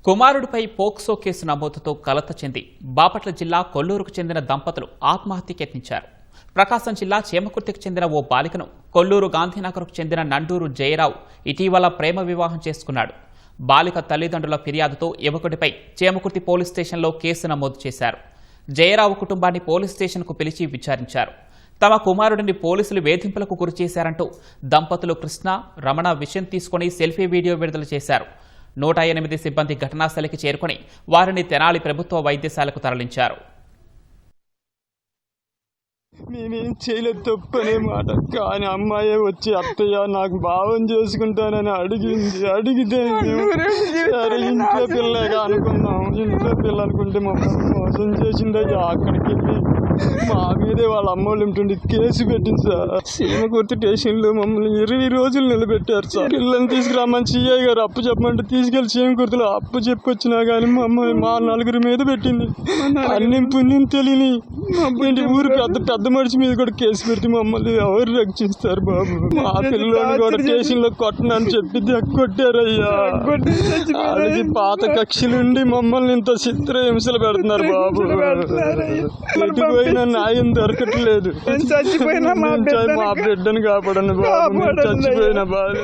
కుమారుడిపై POCSO case నమోదుతో కలత చెంది బాపట్ల జిల్లా కొల్లూరుకు చెందిన దంపతులు ఆత్మహత్యకు యత్నించారు. ప్రకాశం జిల్లా చేమకుర్తికి చెందిన ఓ బాలికను కొల్లూరు గాంధీనగర్కు చెందిన నండూరు జయరావు ఇటీవల ప్రేమ వివాహం చేసుకున్నాడు. బాలిక తల్లిదండ్రుల ఫిర్యాదుతో యువకుడిపై చేమకుర్తి పోలీస్ స్టేషన్లో కేసు నమోదు చేశారు. జయరావు కుటుంబాన్ని పోలీస్ స్టేషన్కు పిలిచి విచారించారు. తమ కుమారుడిని పోలీసులు వేధింపులకు గురి చేశారంటూ దంపతులు కృష్ణ, రమణ విషయం తీసుకుని సెల్ఫీ వీడియో విడుదల చేశారు. 108 సిబ్బంది ఘటనాస్థలికి చేరుకుని వారిని తెనాలి ప్రభుత్వ వైద్యశాలకు తరలించారు. నేనేం చేయలేదు తప్పనే మాట, కానీ అమ్మాయి వచ్చి అత్తయ్య నాకు భావం చేసుకుంటానని అడిగితే సరే ఇంట్లో పిల్లగా అనుకున్నాం. ఇంట్లో పిల్ల అనుకుంటే మమ్మల్ని మోసం చేసిందయ్యా. అక్కడికి వెళ్ళి మా మీదే వాళ్ళ అమ్మోళ్ళు ఉంటుండి కేసు పెట్టింది సార్. సీమకుర్తి స్టేషన్లో మమ్మల్ని 20 రోజులు నిలబెట్టారు సార్. పిల్లల్ని తీసుకురామని సిఐ గారు అప్పు చెప్పమంటే తీసుకెళ్లి సీమకుర్తిలో అప్పు చెప్పొచ్చినా కానీ మమ్మల్ని మా నలుగురి మీద పెట్టింది. అన్ని పుణ్యం తెలియని ఇంటి ఊరు పెద్ద మనిషి మీద కూడా కేసు పెట్టి మమ్మల్ని ఎవరు రక్షిస్తారు బాబు. మా పిల్లల్ని కూడా స్టేషన్ లో కొట్టనని చెప్పి కొట్టారయ్యా. అది పాత కక్షలుండి మమ్మల్ని ఇంత చిత్రహింసలు పెడుతున్నారు బాబు. ఎటుపోయినా న్యాయం దొరకట్లేదు. మా బిడ్డను కాపాడండి బాబు. చచ్చిపోయిన బాధ.